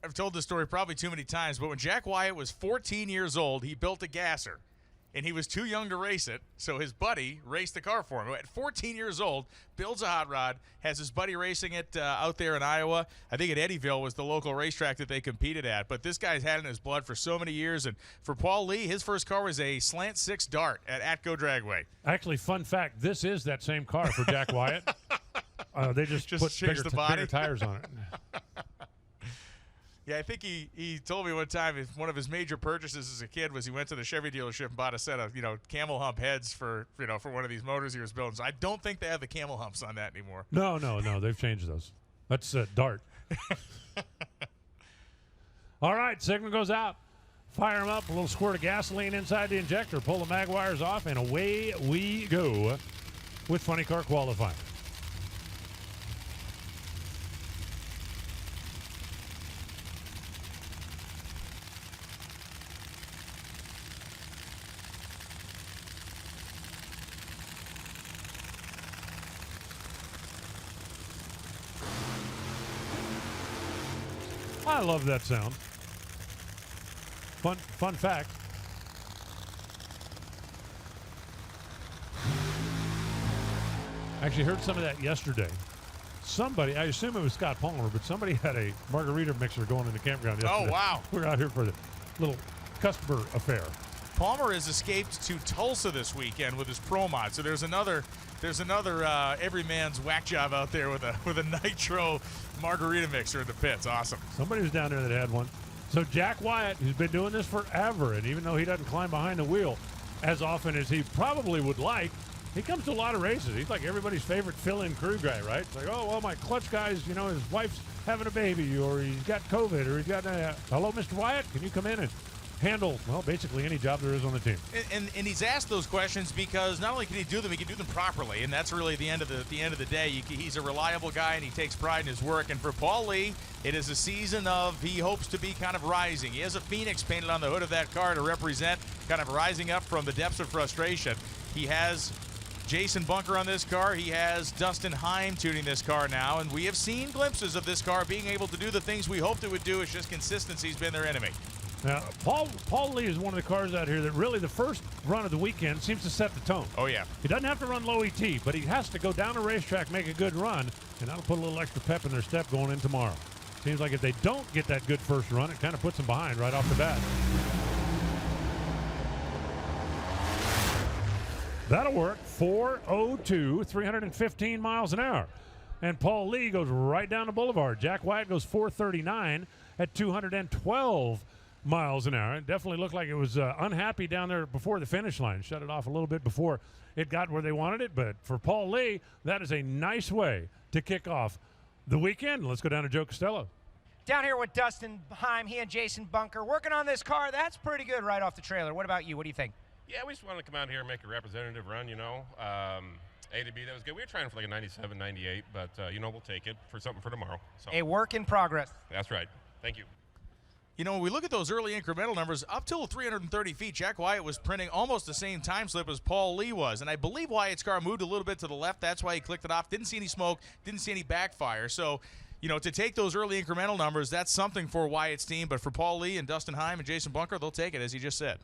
I've told this story probably too many times, but when Jack Wyatt was 14 years old, he built a gasser. And he was too young to race it, so his buddy raced the car for him. At 14 years old, builds a hot rod, has his buddy racing it out there in Iowa. I think at Eddyville was the local racetrack that they competed at. But this guy's had it in his blood for so many years. And for Paul Lee, his first car was a Slant 6 Dart at Atco Dragway. Actually, fun fact, this is that same car for Jack Wyatt. They just put bigger tires on it. Yeah, I think he told me one time one of his major purchases as a kid was he went to the Chevy dealership and bought a set of camel hump heads for one of these motors he was building. So I don't think they have the camel humps on that anymore. No, they've changed those. That's Dart. All right, signal goes out. Fire them up, a little squirt of gasoline inside the injector, pull the mag wires off, and away we go with Funny Car Qualifying. I love that sound. Fun fact. I actually heard some of that yesterday. Somebody, I assume it was Scott Palmer, but somebody had a margarita mixer going in the campground yesterday. Oh, wow. We're out here for the little customer affair. Palmer has escaped to Tulsa this weekend with his Pro Mod. So there's another every man's whack job out there with a nitro margarita mixer in the pits. Awesome. Somebody was down there that had one. So Jack Wyatt, who's been doing this forever, and even though he doesn't climb behind the wheel as often as he probably would like, he comes to a lot of races. He's like everybody's favorite fill-in crew guy, right? It's like, oh, well, my clutch guy's, his wife's having a baby, or he's got COVID, or he's got, hello, Mr. Wyatt, can you come in and handle, basically any job there is on the team. And he's asked those questions because not only can he do them, he can do them properly, and that's really the end of the day. He's a reliable guy, and he takes pride in his work. And for Paul Lee, it is a season of he hopes to be kind of rising. He has a phoenix painted on the hood of that car to represent kind of rising up from the depths of frustration. He has Jason Bunker on this car. He has Dustin Heim tuning this car now, and we have seen glimpses of this car being able to do the things we hoped it would do. It's just consistency's been their enemy. Now, Paul Lee is one of the cars out here that really the first run of the weekend seems to set the tone. Oh, yeah. He doesn't have to run low ET, but he has to go down a racetrack, make a good run, and that'll put a little extra pep in their step going in tomorrow. Seems like if they don't get that good first run, it kind of puts them behind right off the bat. That'll work. 402, 315 miles an hour. And Paul Lee goes right down the boulevard. Jack Wyatt goes 439 at 212 miles an hour. It definitely looked like it was unhappy down there before the finish line. Shut it off a little bit before it got where they wanted it. But for Paul Lee, that is a nice way to kick off the weekend. Let's go down to Joe Costello. Down here with Dustin Heim, he and Jason Bunker working on this car. That's pretty good right off the trailer. What about you? What do you think? Yeah, we just wanted to come out here and make a representative run, A to B, that was good. We were trying for like a 97, 98, but, we'll take it for something for tomorrow. So. A work in progress. That's right. Thank you. When we look at those early incremental numbers, up till 330 feet, Jack Wyatt was printing almost the same time slip as Paul Lee was. And I believe Wyatt's car moved a little bit to the left. That's why he clicked it off. Didn't see any smoke. Didn't see any backfire. So, to take those early incremental numbers, that's something for Wyatt's team. But for Paul Lee and Dustin Heim and Jason Bunker, they'll take it, as he just said.